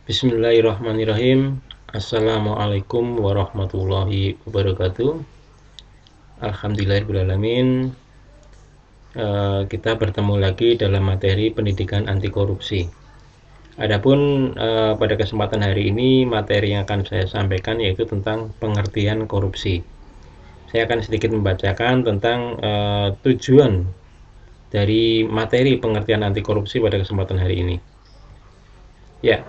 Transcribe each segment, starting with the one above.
Bismillahirrahmanirrahim. Assalamualaikum warahmatullahi wabarakatuh. Alhamdulillahirrahmanirrahim. Kita bertemu lagi dalam materi pendidikan anti korupsi. Adapun pada kesempatan hari ini materi yang akan saya sampaikan yaitu tentang pengertian korupsi. Saya akan sedikit membacakan tentang tujuan dari materi pengertian anti korupsi pada kesempatan hari ini. Ya,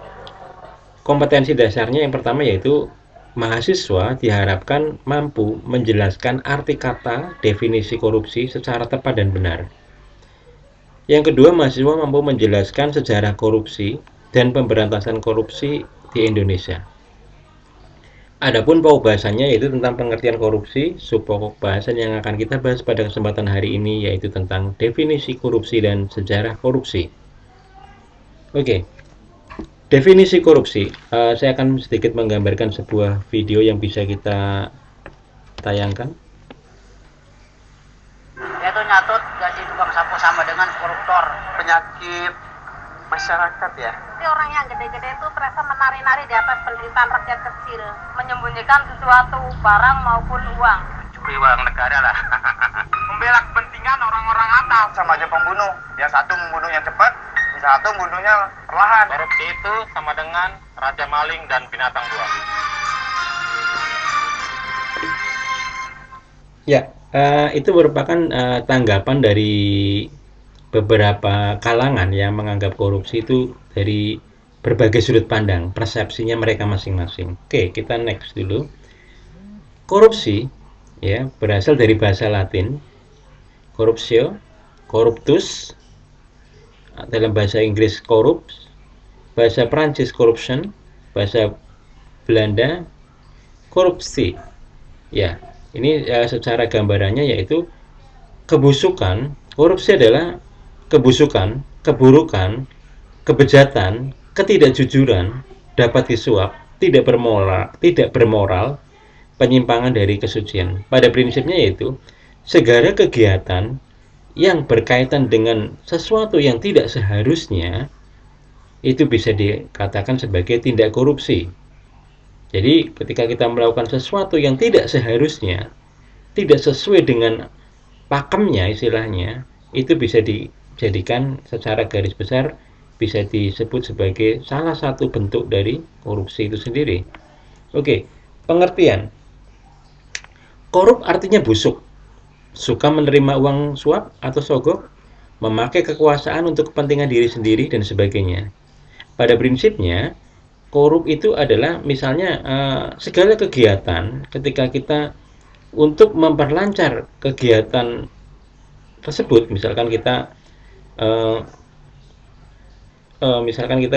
kompetensi dasarnya yang pertama yaitu mahasiswa diharapkan mampu menjelaskan arti kata definisi korupsi secara tepat dan benar. Yang kedua, mahasiswa mampu menjelaskan sejarah korupsi dan pemberantasan korupsi di Indonesia. Adapun pokok bahasannya yaitu tentang pengertian korupsi, subpokok bahasan yang akan kita bahas pada kesempatan hari ini yaitu tentang definisi korupsi dan sejarah korupsi. Oke, definisi korupsi. Saya akan sedikit menggambarkan sebuah video yang bisa kita tayangkan. Yaitu nyatut gaji tukang sapu sama dengan koruptor. Penyakit masyarakat ya. Jadi orang yang gede-gede itu terasa menari-nari di atas penderitaan rakyat kecil, menyembunyikan sesuatu, barang maupun uang. Mencuri uang negara lah. Membela kepentingan orang-orang atas. Sama aja pembunuh. Yang satu membunuhnya cepat, yang satu membunuhnya perlahan. Korupsi itu sama dengan raja maling dan binatang buas. Ya, itu merupakan tanggapan dari beberapa kalangan yang menganggap korupsi itu dari berbagai sudut pandang, persepsinya mereka masing-masing. Oke, kita next dulu. Korupsi ya berasal dari bahasa Latin corruptio, corruptus, dalam bahasa Inggris corrupt, bahasa Prancis corruption, bahasa Belanda korupsi. Ya, ini secara gambarannya yaitu kebusukan. Korupsi adalah kebusukan, keburukan, kebejatan, ketidakjujuran, dapat disuap, tidak bermoral, penyimpangan dari kesucian. Pada prinsipnya yaitu segala kegiatan yang berkaitan dengan sesuatu yang tidak seharusnya itu bisa dikatakan sebagai tindak korupsi. Jadi ketika kita melakukan sesuatu yang tidak seharusnya, tidak sesuai dengan pakemnya istilahnya, itu bisa dijadikan secara garis besar bisa disebut sebagai salah satu bentuk dari korupsi itu sendiri. Oke, pengertian. Korup artinya busuk, suka menerima uang suap atau sogok, memakai kekuasaan untuk kepentingan diri sendiri dan sebagainya. Pada prinsipnya, korup itu adalah misalnya segala kegiatan ketika kita untuk memperlancar kegiatan tersebut, misalkan kita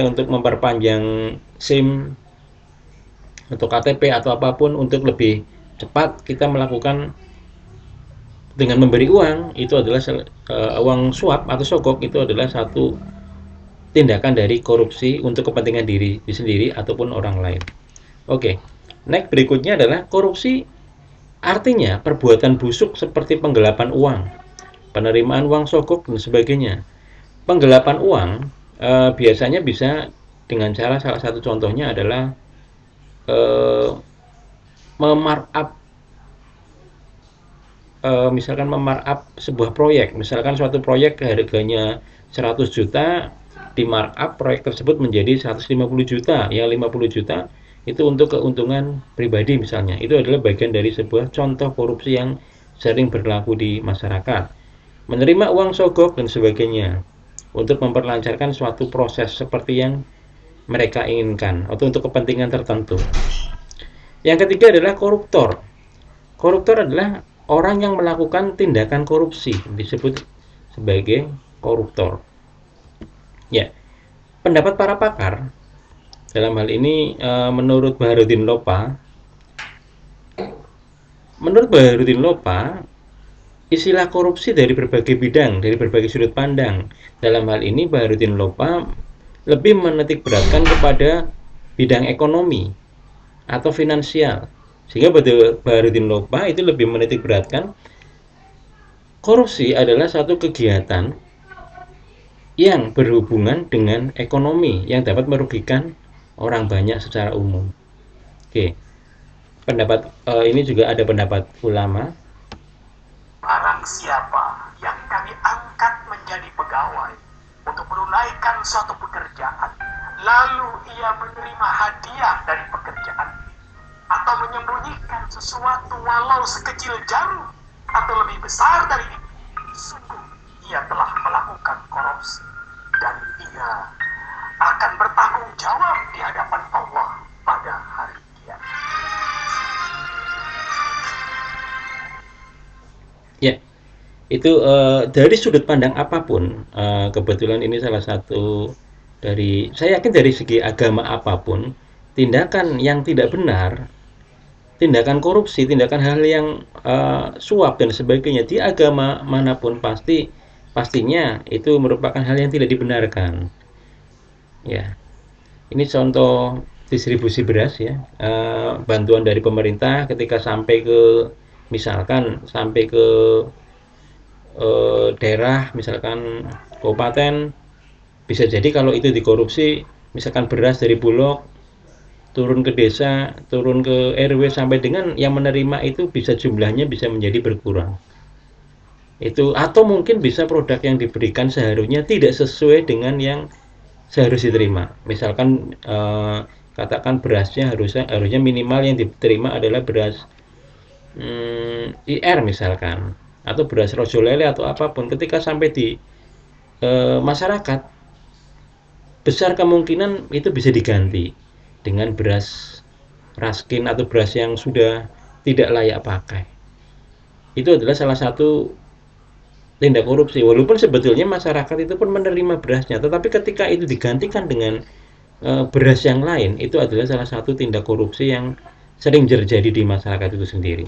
untuk memperpanjang SIM untuk KTP atau apapun untuk lebih cepat kita melakukan dengan memberi uang, itu adalah uang suap atau sogok, itu adalah satu tindakan dari korupsi untuk kepentingan diri sendiri ataupun orang lain. Oke, next berikutnya adalah korupsi artinya perbuatan busuk seperti penggelapan uang, penerimaan uang sogok dan sebagainya. Penggelapan uang biasanya bisa dengan cara, salah satu contohnya adalah memarkup, misalkan memarkup sebuah proyek. Misalkan suatu proyek harganya 100 juta, di markup proyek tersebut menjadi 150 juta. Yang 50 juta itu untuk keuntungan pribadi misalnya. Itu adalah bagian dari sebuah contoh korupsi yang sering berlaku di masyarakat. Menerima uang sogok dan sebagainya untuk memperlancarkan suatu proses seperti yang mereka inginkan atau untuk kepentingan tertentu. Yang ketiga adalah koruptor. Koruptor adalah orang yang melakukan tindakan korupsi, disebut sebagai koruptor. Ya, pendapat para pakar dalam hal ini menurut Baharudin Lopa, istilah korupsi dari berbagai bidang, dari berbagai sudut pandang. Dalam hal ini Baharudin Lopa lebih menitik beratkan kepada bidang ekonomi atau finansial. Sehingga Baharudin Lopa itu lebih menitik beratkan korupsi adalah satu kegiatan yang berhubungan dengan ekonomi yang dapat merugikan orang banyak secara umum. Oke, pendapat ini juga ada pendapat ulama. Barang siapa yang kami angkat menjadi pegawai untuk menunaikan suatu pekerjaan, lalu ia menerima hadiah dari pekerjaan atau menyembunyikan sesuatu walau sekecil jarum atau lebih besar dari itu, sungguh ia telah melakukan korupsi dan ia akan bertanggung jawab di hadapan Allah pada hari kiamat. Ya, itu dari sudut pandang apapun, kebetulan ini salah satu dari, saya yakin dari segi agama apapun, tindakan yang tidak benar, tindakan korupsi, tindakan hal yang suap dan sebagainya di agama manapun pastinya itu merupakan hal yang tidak dibenarkan. Ya, ini contoh distribusi beras ya, bantuan dari pemerintah ketika sampai ke, misalkan sampai ke daerah, misalkan kabupaten, bisa jadi kalau itu dikorupsi, misalkan beras dari Bulog turun ke desa, turun ke RW, sampai dengan yang menerima itu bisa jumlahnya bisa menjadi berkurang. Itu, atau mungkin bisa produk yang diberikan seharusnya tidak sesuai dengan yang seharusnya diterima. Misalkan katakan berasnya harusnya minimal yang diterima adalah beras IR misalkan, atau beras rojo lele atau apapun. Ketika sampai di masyarakat, besar kemungkinan itu bisa diganti dengan beras raskin atau beras yang sudah tidak layak pakai. Itu adalah salah satu tindak korupsi, walaupun sebetulnya masyarakat itu pun menerima berasnya, tetapi ketika itu digantikan dengan beras yang lain, itu adalah salah satu tindak korupsi yang sering terjadi di masyarakat itu sendiri.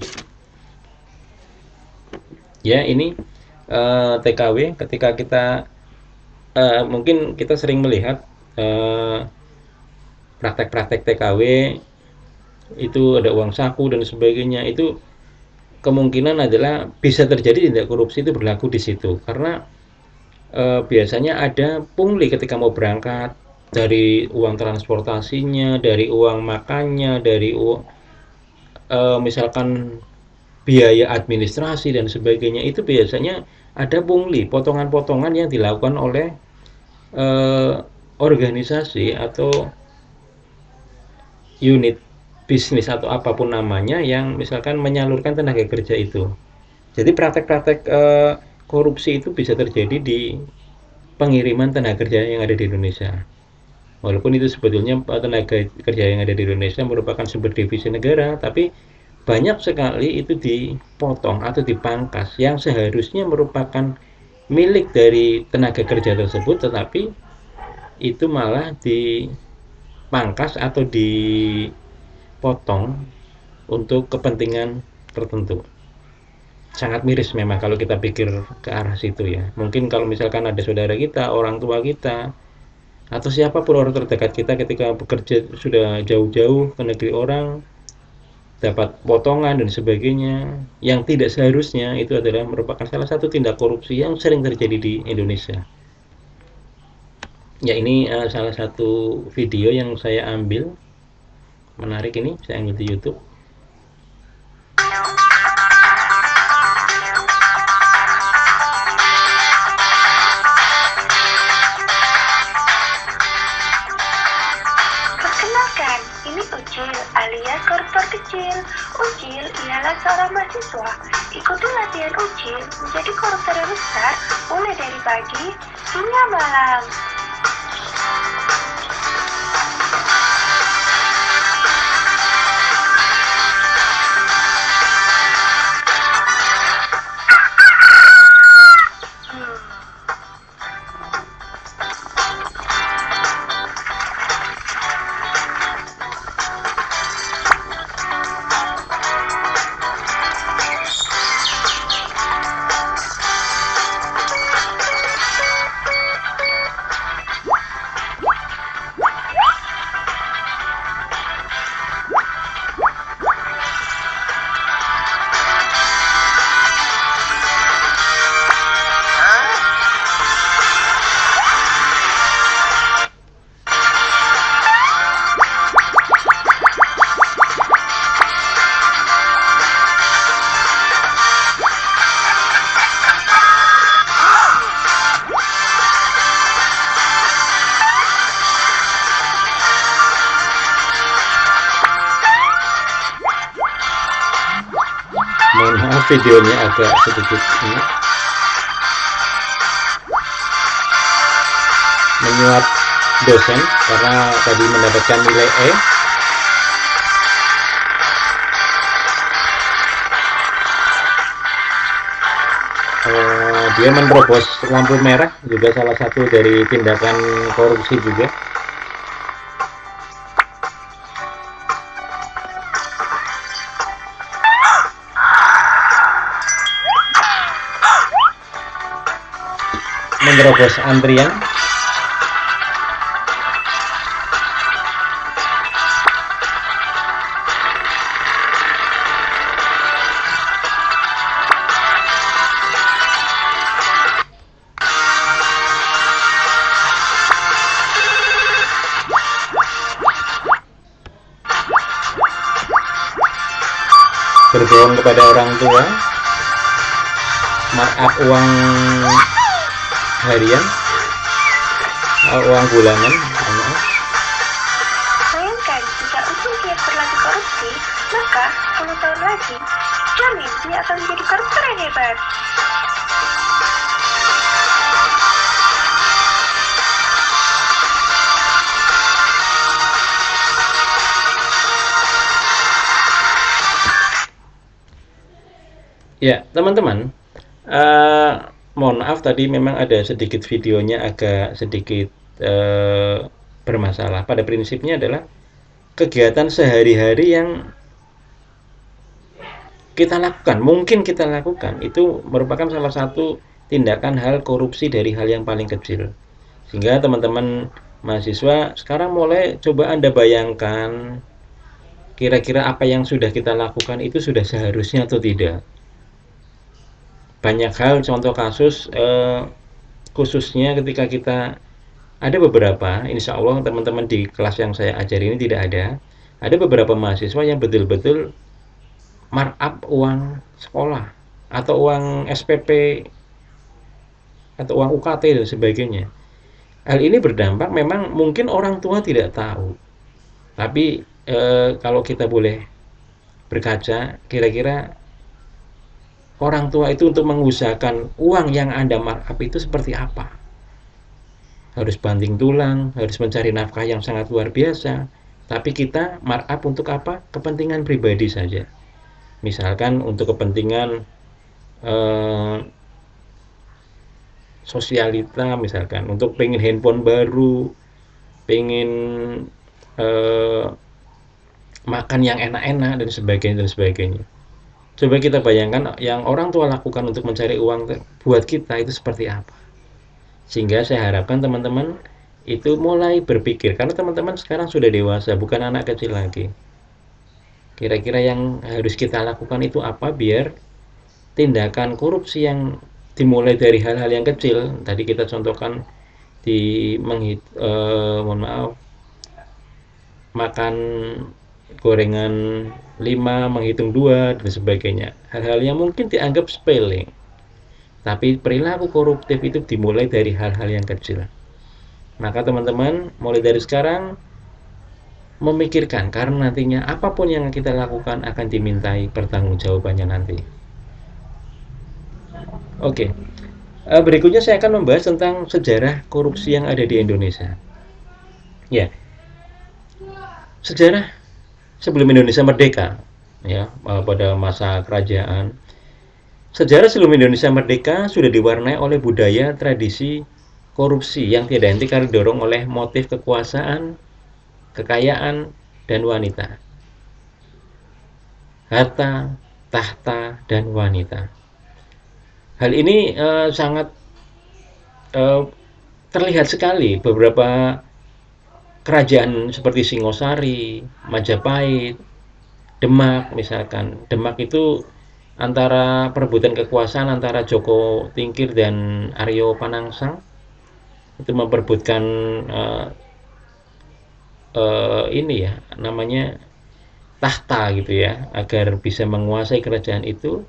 Ya, ini TKW ketika kita mungkin kita sering melihat praktek-praktek TKW itu ada uang saku dan sebagainya, itu kemungkinan adalah bisa terjadi tindak korupsi itu berlaku di situ, karena biasanya ada pungli ketika mau berangkat, dari uang transportasinya, dari uang makannya, dari uang misalkan biaya administrasi dan sebagainya, itu biasanya ada pungli, potongan-potongan yang dilakukan oleh organisasi atau unit bisnis atau apapun namanya yang misalkan menyalurkan tenaga kerja itu. Jadi praktek-praktek korupsi itu bisa terjadi di pengiriman tenaga kerja yang ada di Indonesia. Walaupun itu sebetulnya tenaga kerja yang ada di Indonesia merupakan sumber devisa negara, tapi banyak sekali itu dipotong atau dipangkas yang seharusnya merupakan milik dari tenaga kerja tersebut, tetapi itu malah dipangkas atau dipotong untuk kepentingan tertentu. Sangat miris memang kalau kita pikir ke arah situ ya. Mungkin kalau misalkan ada saudara kita, orang tua kita, atau siapapun orang terdekat kita ketika bekerja sudah jauh-jauh ke negeri orang, dapat potongan dan sebagainya yang tidak seharusnya, itu adalah merupakan salah satu tindak korupsi yang sering terjadi di Indonesia. Ya, ini salah satu video yang saya ambil, menarik, ini saya ambil di YouTube. Alias koruptor kecil. Ucil ialah seorang mahasiswa. Ikuti latihan Ucil menjadi koruptor yang besar mulai dari pagi hingga malam. videonya agak sedikit ini menyuap dosen karena tadi mendapatkan nilai E. Dia menerobos lampu merah, juga salah satu dari tindakan korupsi juga. Menerobos antrian. Berbohong kepada orang tua, markup uang harian, uang bulanan. Bayangkan jika Ucil giat berlatih korupsi, maka 10 tahun lagi, jamin dia akan menjadi koruptor yang hebat. Ya, teman-teman, mohon maaf tadi memang ada sedikit videonya agak sedikit bermasalah. Pada prinsipnya adalah kegiatan sehari-hari yang kita lakukan, mungkin kita lakukan, itu merupakan salah satu tindakan hal korupsi dari hal yang paling kecil. Sehingga teman-teman mahasiswa sekarang mulai coba Anda bayangkan kira-kira apa yang sudah kita lakukan itu sudah seharusnya atau tidak. Banyak hal, contoh kasus khususnya ketika kita ada beberapa, insya Allah teman-teman di kelas yang saya ajari ini tidak ada beberapa mahasiswa yang betul-betul markup uang sekolah atau uang SPP atau uang UKT dan sebagainya. Hal ini berdampak, memang mungkin orang tua tidak tahu, tapi kalau kita boleh berkaca, kira-kira orang tua itu untuk mengusahakan uang yang Anda markup itu seperti apa? Harus banting tulang, harus mencari nafkah yang sangat luar biasa. Tapi kita markup untuk apa? Kepentingan pribadi saja. Misalkan untuk kepentingan sosialita, misalkan untuk pengen handphone baru, pengen makan yang enak-enak dan sebagainya. Coba kita bayangkan yang orang tua lakukan untuk mencari uang buat kita itu seperti apa. Sehingga saya harapkan teman-teman itu mulai berpikir, karena teman-teman sekarang sudah dewasa, bukan anak kecil lagi. Kira-kira yang harus kita lakukan itu apa biar tindakan korupsi yang dimulai dari hal-hal yang kecil, tadi kita contohkan di makan gorengan 5, menghitung 2 dan sebagainya. Hal-hal yang mungkin dianggap sepele, tapi perilaku koruptif itu dimulai dari hal-hal yang kecil. Maka teman-teman mulai dari sekarang memikirkan, karena nantinya apapun yang kita lakukan akan dimintai pertanggungjawabannya nanti. Oke. Berikutnya saya akan membahas tentang sejarah korupsi yang ada di Indonesia. Ya. Sejarah sebelum Indonesia merdeka, ya, pada masa kerajaan. Sejarah sebelum Indonesia merdeka sudah diwarnai oleh budaya tradisi korupsi yang tidak henti karena didorong oleh motif kekuasaan, kekayaan, dan wanita. Harta, tahta, dan wanita. Hal ini sangat terlihat sekali beberapa kerajaan seperti Singosari, Majapahit, Demak misalkan. Demak itu antara perebutan kekuasaan antara Joko Tingkir dan Aryo Panangsang, itu memperebutkan ini ya, namanya tahta gitu ya, agar bisa menguasai kerajaan itu.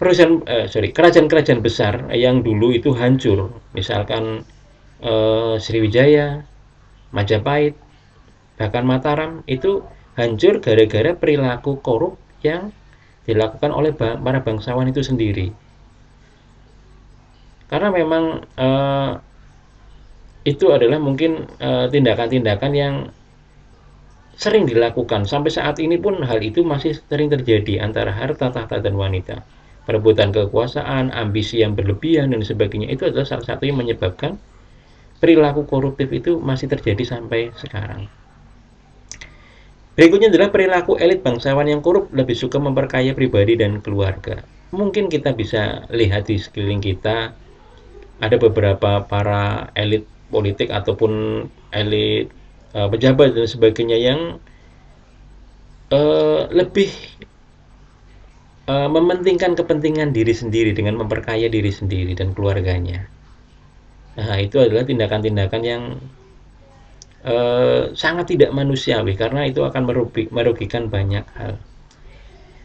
Kerajaan-kerajaan besar yang dulu itu hancur, misalkan Sriwijaya, Majapahit, bahkan Mataram, itu hancur gara-gara perilaku korup yang dilakukan oleh para bangsawan itu sendiri. Karena memang itu adalah mungkin tindakan-tindakan yang sering dilakukan. Sampai saat ini pun hal itu masih sering terjadi antara harta, tahta, dan wanita. Perebutan kekuasaan, ambisi yang berlebihan, dan sebagainya, itu adalah salah satu yang menyebabkan perilaku koruptif itu masih terjadi sampai sekarang. Berikutnya adalah perilaku elit bangsawan yang korup, lebih suka memperkaya pribadi dan keluarga. Mungkin kita bisa lihat di sekeliling kita, ada beberapa para elit politik ataupun elit pejabat dan sebagainya yang lebih mementingkan kepentingan diri sendiri dengan memperkaya diri sendiri dan keluarganya. Nah, itu adalah tindakan-tindakan yang sangat tidak manusiawi, karena itu akan merugikan banyak hal.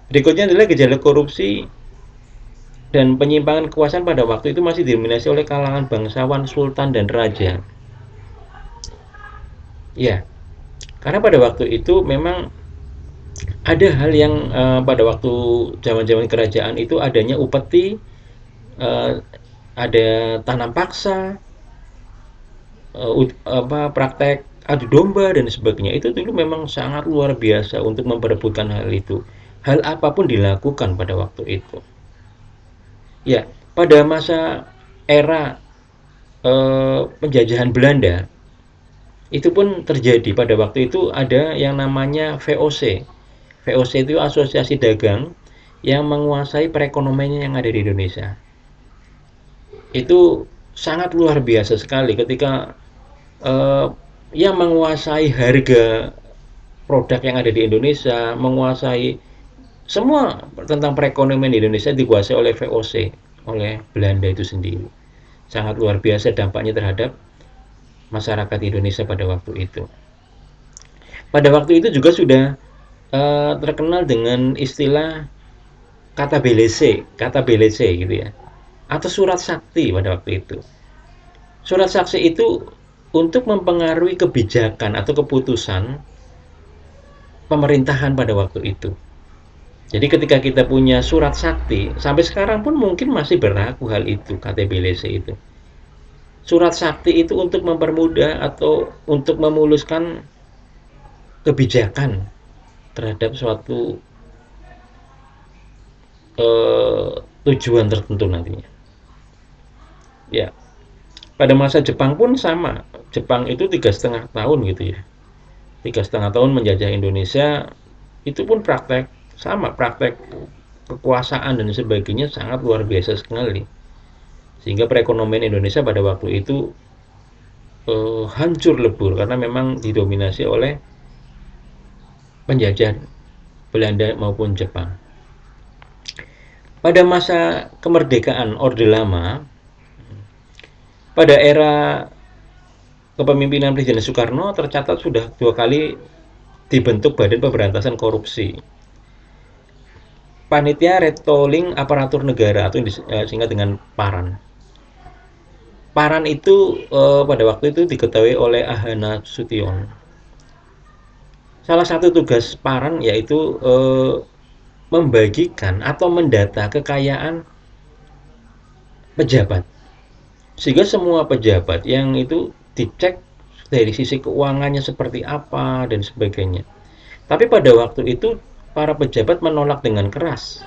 Berikutnya adalah gejala korupsi dan penyimpangan kekuasaan pada waktu itu masih didominasi oleh kalangan bangsawan, sultan, dan raja. Ya, karena pada waktu itu memang ada hal yang pada waktu zaman-zaman kerajaan itu adanya upeti, ada tanam paksa, praktek adu domba dan sebagainya. Itu dulu memang sangat luar biasa untuk memperebutkan hal itu. Hal apapun dilakukan pada waktu itu. Ya, pada masa era penjajahan Belanda itu pun terjadi. Pada waktu itu ada yang namanya VOC. VOC itu asosiasi dagang yang menguasai perekonomian yang ada di Indonesia. Itu sangat luar biasa sekali ketika yang menguasai harga produk yang ada di Indonesia, menguasai semua tentang perekonomian di Indonesia dikuasai oleh VOC, oleh Belanda itu sendiri. Sangat luar biasa dampaknya terhadap masyarakat Indonesia pada waktu itu. Pada waktu itu juga sudah terkenal dengan istilah kata belese gitu ya, atau surat sakti pada waktu itu. Surat sakti itu untuk mempengaruhi kebijakan atau keputusan pemerintahan pada waktu itu. Jadi ketika kita punya surat sakti, sampai sekarang pun mungkin masih berlaku hal itu, KTBLC itu. Surat sakti itu untuk mempermudah atau untuk memuluskan kebijakan terhadap suatu tujuan tertentu nantinya. Ya, pada masa Jepang pun sama. Jepang itu 3,5 tahun gitu ya, 3,5 tahun menjajah Indonesia. Itu pun praktek kekuasaan dan sebagainya sangat luar biasa sekali, sehingga perekonomian Indonesia pada waktu itu hancur lebur karena memang didominasi oleh penjajah Belanda maupun Jepang. Pada masa kemerdekaan Orde Lama, pada era kepemimpinan Presiden Soekarno, tercatat sudah 2 kali dibentuk Badan Pemberantasan Korupsi, Panitia Retolling Aparatur Negara atau disingkat dengan PARAN. PARAN itu pada waktu itu diketahui oleh Ahana Sution. Salah satu tugas PARAN yaitu membagikan atau mendata kekayaan pejabat, sehingga semua pejabat yang itu dicek dari sisi keuangannya seperti apa dan sebagainya. Tapi pada waktu itu para pejabat menolak dengan keras.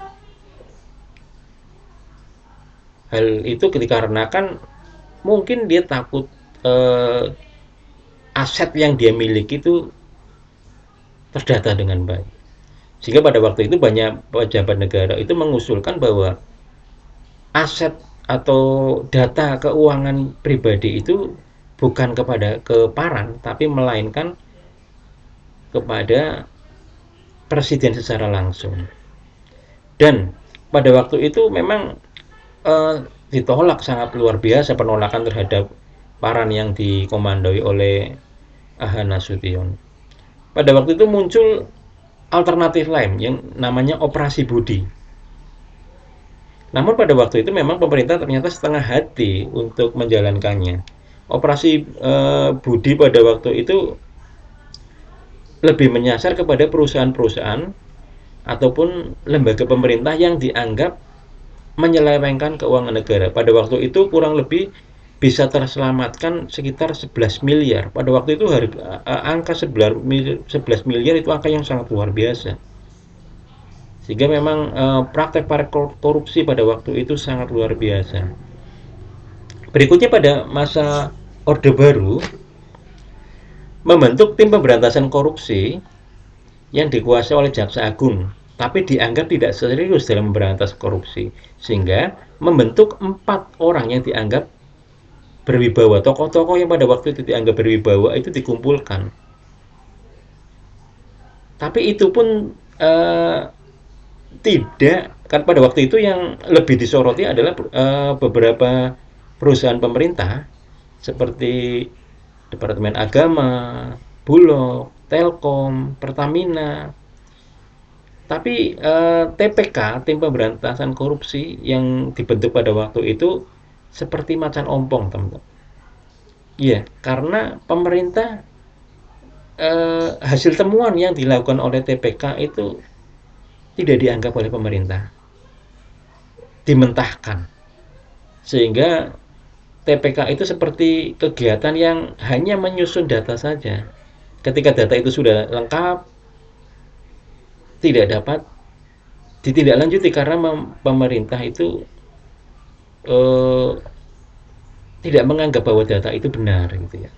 Hal itu dikarenakan mungkin dia takut aset yang dia miliki itu terdata dengan baik. Sehingga pada waktu itu banyak pejabat negara itu mengusulkan bahwa aset atau data keuangan pribadi itu bukan ke PARAN, tapi melainkan kepada presiden secara langsung. Dan pada waktu itu memang ditolak sangat luar biasa, penolakan terhadap PARAN yang dikomandoi oleh Ahana Sution. Pada waktu itu muncul alternatif lain yang namanya Operasi Budi. Namun pada waktu itu memang pemerintah ternyata setengah hati untuk menjalankannya. Operasi Budi pada waktu itu lebih menyasar kepada perusahaan-perusahaan ataupun lembaga pemerintah yang dianggap menyelewengkan keuangan negara. Pada waktu itu kurang lebih bisa terselamatkan sekitar 11 miliar. Pada waktu itu angka 11 miliar itu angka yang sangat luar biasa. Sehingga memang praktek korupsi pada waktu itu sangat luar biasa. Berikutnya pada masa Orde Baru membentuk tim pemberantasan korupsi yang dikuasai oleh Jaksa Agung, tapi dianggap tidak serius dalam memberantas korupsi, sehingga membentuk 4 orang yang dianggap berwibawa. Tokoh-tokoh yang pada waktu itu dianggap berwibawa itu dikumpulkan. Tapi itu pun tidak, kan pada waktu itu yang lebih disoroti adalah beberapa perusahaan pemerintah seperti Departemen Agama, Bulog, Telkom, Pertamina. Tapi TPK, tim pemberantasan korupsi yang dibentuk pada waktu itu seperti macan ompong, teman-teman. Iya, karena pemerintah hasil temuan yang dilakukan oleh TPK itu tidak dianggap oleh pemerintah, dimentahkan, sehingga TPK itu seperti kegiatan yang hanya menyusun data saja. Ketika data itu sudah lengkap, tidak dapat ditindaklanjuti karena pemerintah itu tidak menganggap bahwa data itu benar, gitu ya.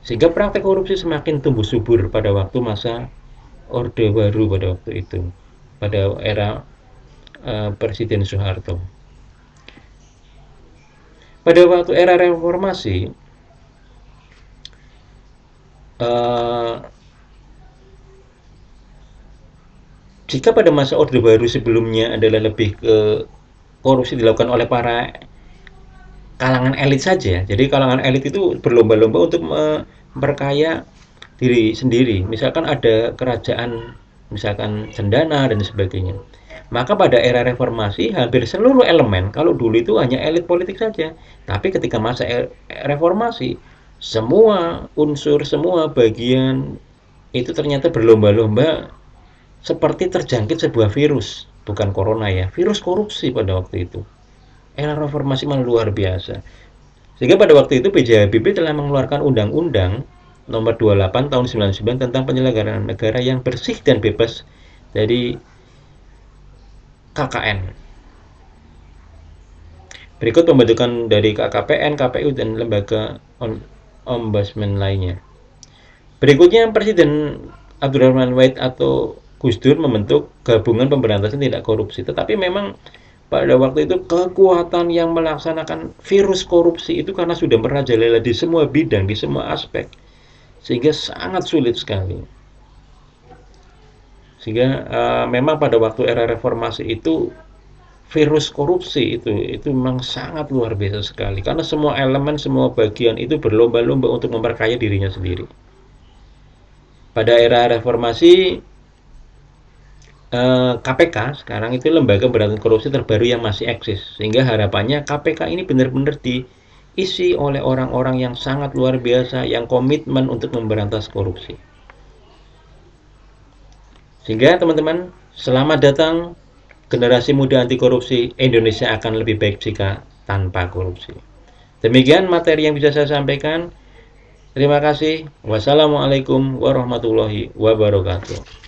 Sehingga praktek korupsi semakin tumbuh subur pada waktu masa Orde Baru pada waktu itu, pada era Presiden Soeharto. Pada waktu era reformasi, jika pada masa Orde Baru sebelumnya adalah lebih ke korupsi dilakukan oleh para kalangan elit saja, jadi kalangan elit itu berlomba-lomba untuk memperkaya diri sendiri. Misalkan ada kerajaan, misalkan cendana dan sebagainya. Maka pada era reformasi hampir seluruh elemen, kalau dulu itu hanya elit politik saja, tapi ketika masa reformasi semua unsur, semua bagian itu ternyata berlomba-lomba seperti terjangkit sebuah virus, bukan corona ya, virus korupsi pada waktu itu. Era reformasi memang luar biasa. Sehingga pada waktu itu B.J. Habibie telah mengeluarkan Undang-Undang Nomor 28 Tahun 99 tentang penyelenggaraan negara yang bersih dan bebas dari KKN. Berikut pembentukan dari KKPN, KPU, dan lembaga ombudsman lainnya. Berikutnya Presiden Abdurrahman Wahid atau Gus Dur membentuk gabungan pemberantasan tidak korupsi. Tetapi memang pada waktu itu kekuatan yang melaksanakan virus korupsi itu karena sudah merajalela di semua bidang, di semua aspek, sehingga sangat sulit sekali. Sehingga memang pada waktu era reformasi itu virus korupsi itu memang sangat luar biasa sekali, karena semua elemen, semua bagian itu berlomba-lomba untuk memperkaya dirinya sendiri. Pada era reformasi KPK sekarang itu lembaga pemberantasan korupsi terbaru yang masih eksis, sehingga harapannya KPK ini benar-benar diisi oleh orang-orang yang sangat luar biasa yang komitmen untuk memberantas korupsi. Sehingga teman-teman, selamat datang generasi muda anti korupsi. Indonesia akan lebih baik jika tanpa korupsi. Demikian materi yang bisa saya sampaikan. Terima kasih. Wassalamualaikum warahmatullahi wabarakatuh.